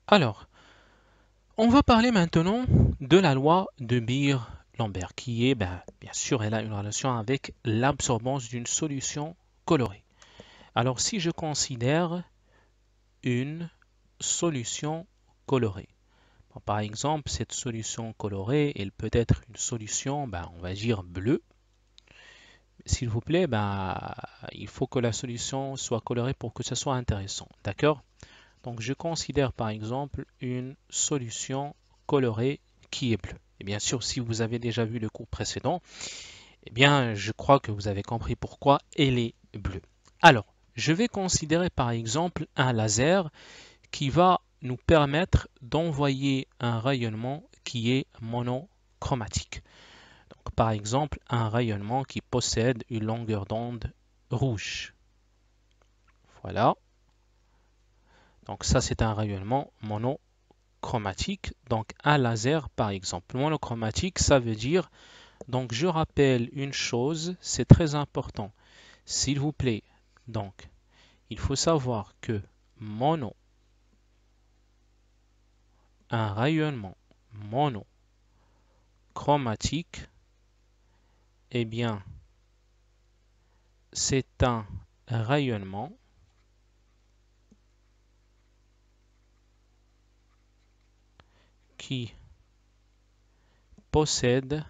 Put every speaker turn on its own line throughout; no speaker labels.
Alors, on va parler maintenant de la loi de Beer-Lambert, qui est, bien sûr, elle a une relation avec l'absorbance d'une solution colorée. Alors, si je considère une solution colorée, bon, par exemple, cette solution colorée, elle peut être une solution, on va dire bleue. S'il vous plaît, il faut que la solution soit colorée pour que ce soit intéressant. D'accord? Donc, je considère par exemple une solution colorée qui est bleue. Et bien sûr, si vous avez déjà vu le cours précédent, eh bien, je crois que vous avez compris pourquoi elle est bleue. Alors, je vais considérer par exemple un laser qui va nous permettre d'envoyer un rayonnement qui est monochromatique. Donc, par exemple, un rayonnement qui possède une longueur d'onde rouge. Voilà. Donc, ça, c'est un rayonnement monochromatique. Donc, un laser, par exemple. Monochromatique, ça veut dire, donc, je rappelle une chose, c'est très important. S'il vous plaît, donc, il faut savoir que un rayonnement monochromatique, eh bien, c'est un rayonnement qui possède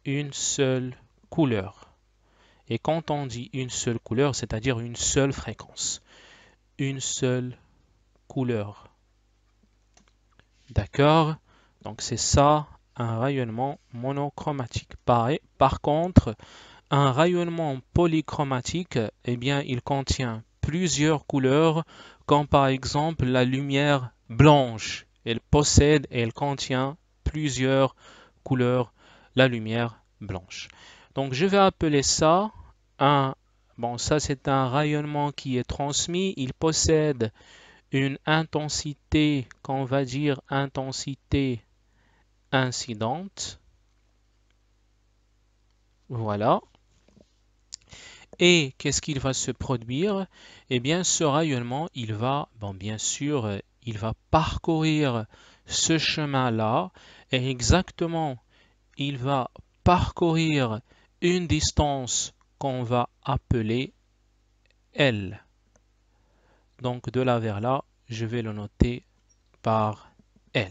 une seule couleur. Et quand on dit une seule couleur, c'est-à-dire une seule fréquence, une seule couleur. D'accord? Donc c'est ça un rayonnement monochromatique. Par contre, un rayonnement polychromatique, eh bien, il contient plusieurs couleurs, comme par exemple la lumière blanche. Elle possède et elle contient plusieurs couleurs, la lumière blanche. Donc je vais appeler ça un, bon, ça c'est un rayonnement qui est transmis. Il possède une intensité, qu'on va dire intensité incidente. Voilà. Et qu'est-ce qu'il va se produire? Eh bien, ce rayonnement, il va, bien sûr, il va parcourir ce chemin-là et exactement, il va parcourir une distance qu'on va appeler L. Donc, de là vers là, je vais le noter par L.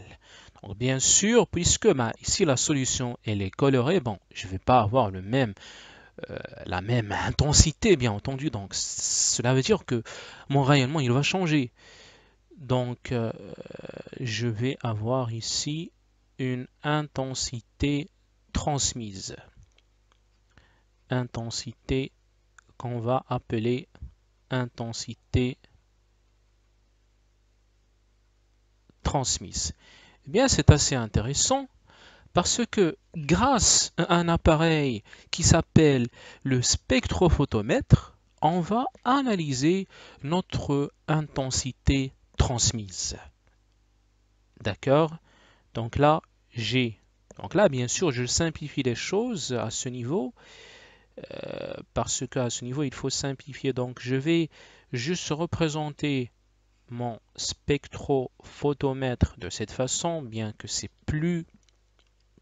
Donc, bien sûr, puisque ici la solution elle est colorée, je ne vais pas avoir la même intensité, bien entendu. Donc, cela veut dire que mon rayonnement, il va changer. Donc, je vais avoir ici une intensité transmise. Intensité qu'on va appeler intensité transmise. Eh bien, c'est assez intéressant parce que grâce à un appareil qui s'appelle le spectrophotomètre, on va analyser notre intensité transmise. D'accord? Donc là, bien sûr, je simplifie les choses à ce niveau, parce qu'à ce niveau, il faut simplifier. Donc, je vais juste représenter mon spectrophotomètre de cette façon, bien que c'est plus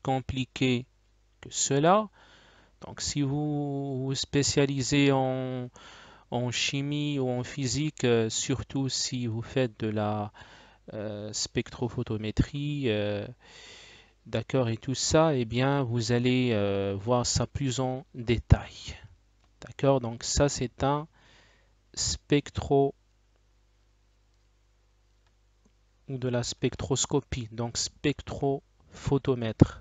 compliqué que cela. Donc, si vous vous spécialisez en chimie ou en physique, surtout si vous faites de la spectrophotométrie, d'accord, et tout ça, eh bien, vous allez voir ça plus en détail. D'accord, donc ça, c'est un spectro ou de la spectroscopie, donc spectrophotomètre.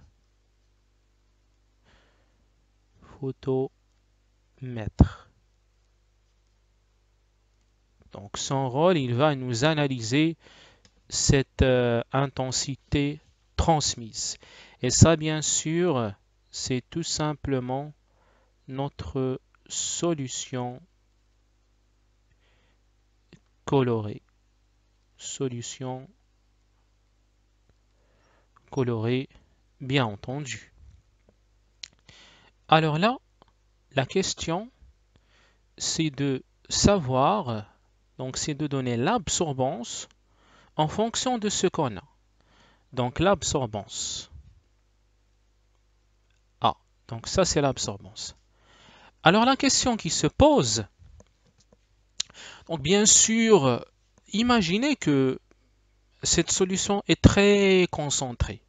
Photomètre. Donc son rôle, il va nous analyser cette intensité transmise. Et ça, bien sûr, c'est tout simplement notre solution colorée. Solution colorée, bien entendu. Alors là, la question, c'est de savoir Donc, c'est de donner l'absorbance en fonction de ce qu'on a. Donc, l'absorbance A. Donc, ça, c'est l'absorbance. Alors, la question qui se pose, donc bien sûr, imaginez que cette solution est très concentrée.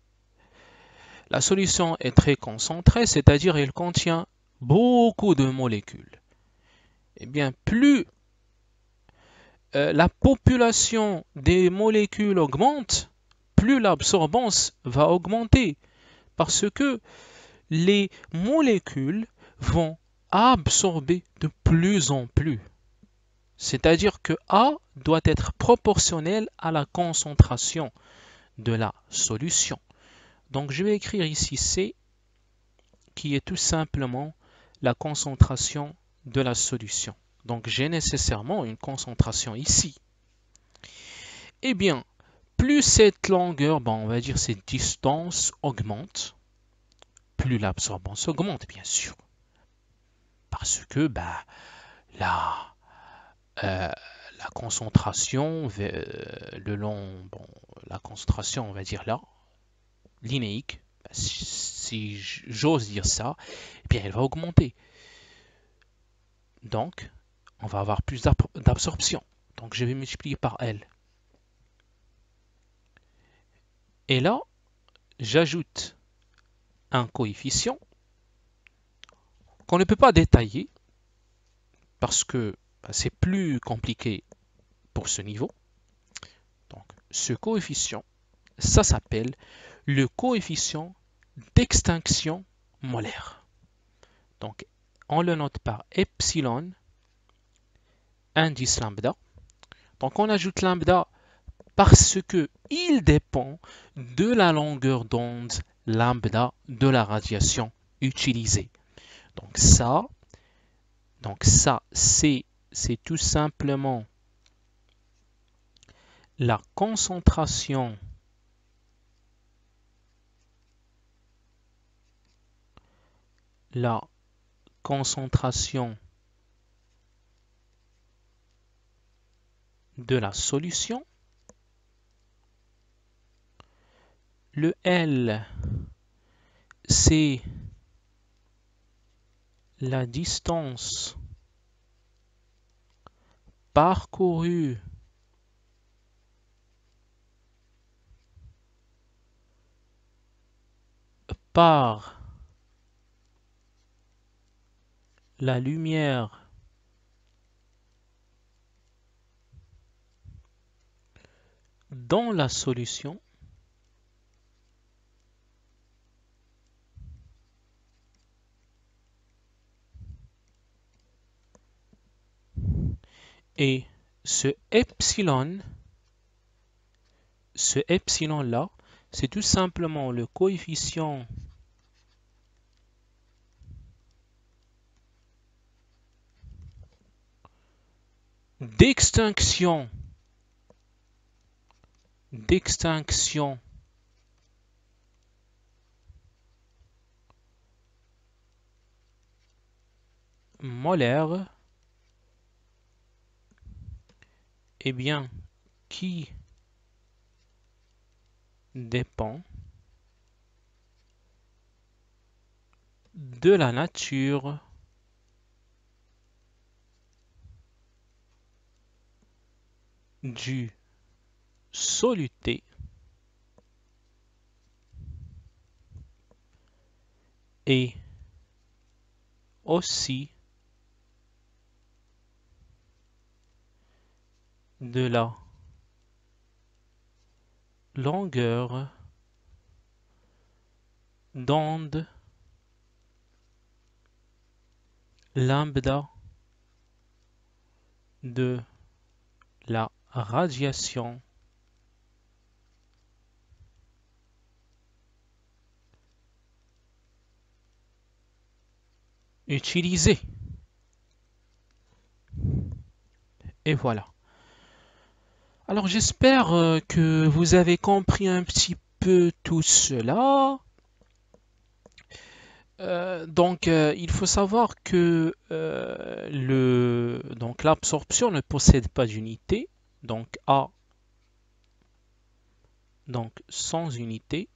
La solution est très concentrée, c'est-à-dire elle contient beaucoup de molécules. Eh bien, plus la population des molécules augmente, plus l'absorbance va augmenter parce que les molécules vont absorber de plus en plus. C'est-à-dire que A doit être proportionnel à la concentration de la solution. Donc je vais écrire ici C qui est tout simplement la concentration de la solution. Donc j'ai nécessairement une concentration ici. Eh bien, plus cette longueur, on va dire cette distance augmente, plus l'absorbance augmente, bien sûr. Parce que la, euh, la concentration le long, la concentration, on va dire là, linéique, si j'ose dire ça, eh bien elle va augmenter. Donc, on va avoir plus d'absorption. Donc, je vais multiplier par L. Et là, j'ajoute un coefficient qu'on ne peut pas détailler parce que c'est plus compliqué pour ce niveau. Donc, ce coefficient, ça s'appelle le coefficient d'extinction molaire. Donc, on le note par epsilon, indice lambda. Donc, on ajoute lambda parce que il dépend de la longueur d'onde lambda de la radiation utilisée. Donc ça c'est tout simplement la concentration de la solution. Le L, c'est la distance parcourue par la lumière dans la solution. Et ce epsilon là, c'est tout simplement le coefficient d'extinction molaire, eh bien, qui dépend de la nature du soluté et aussi de la longueur d'onde lambda de la radiation utilisée. Et voilà. Alors j'espère que vous avez compris un petit peu tout cela. Il faut savoir que l'absorption ne possède pas d'unité. Donc, A, donc sans unité,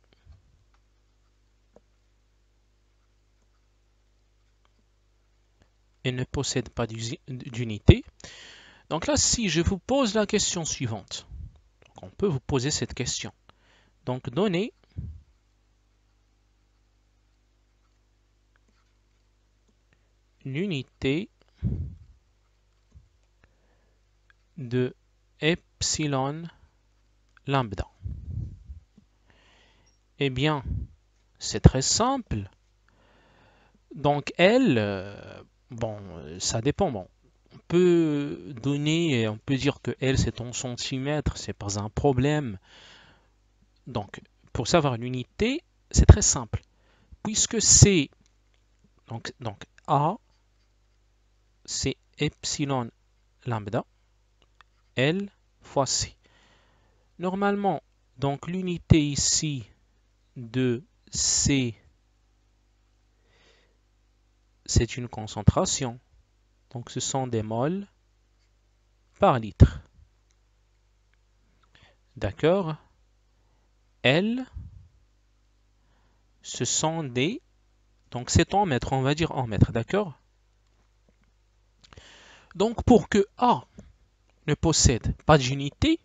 et ne possède pas d'unité. Donc là, si je vous pose la question suivante, donc on peut vous poser cette question. Donc, donnez l'unité de epsilon lambda. Eh bien, c'est très simple. Donc, ça dépend. Bon, on peut donner, on peut dire que L c'est en centimètres, c'est pas un problème. Donc, pour savoir l'unité, c'est très simple. Puisque c'est, donc A, c'est epsilon lambda, L fois C. Normalement, donc l'unité ici de C, c'est une concentration. Donc ce sont des moles par litre. D'accord? L, ce sont des... Donc c'est en mètres, on va dire en mètres, d'accord? Donc pour que A ne possède pas d'unité,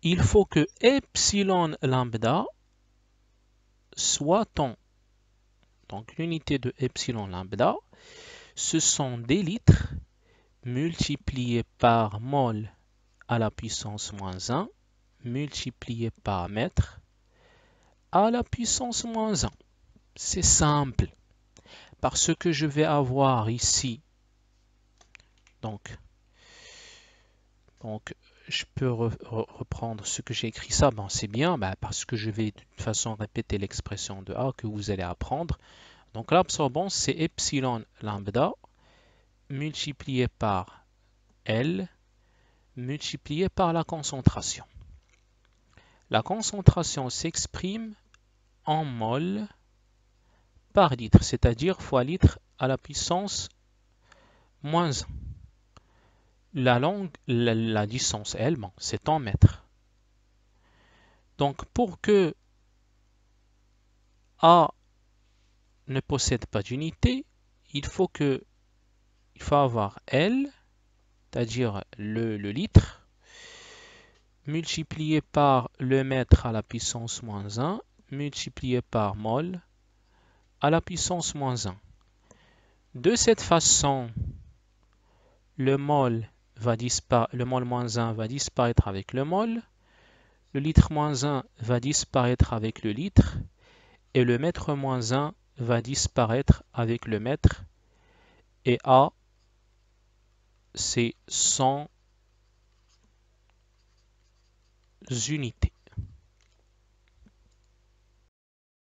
il faut que epsilon lambda soit en... Donc l'unité de epsilon lambda, ce sont des litres multipliés par mol à la puissance moins 1 multiplié par mètre à la puissance moins 1. C'est simple. Parce que je vais avoir ici, donc je peux reprendre ce que j'ai écrit ça, bon, c'est bien, parce que je vais de toute façon répéter l'expression de A que vous allez apprendre. Donc l'absorbance, c'est epsilon lambda multiplié par L multiplié par la concentration. La concentration s'exprime en mol par litre, c'est-à-dire fois litre à la puissance moins 1. La distance, elle, bon, c'est en mètres. Donc, pour que A ne possède pas d'unité, il faut avoir L, c'est-à-dire le litre, multiplié par le mètre à la puissance moins 1, multiplié par mol à la puissance moins 1. De cette façon, le mol moins 1 va disparaître avec le mol, le litre moins 1 va disparaître avec le litre, et le mètre moins 1 va disparaître avec le mètre, et A, c'est 100 unités.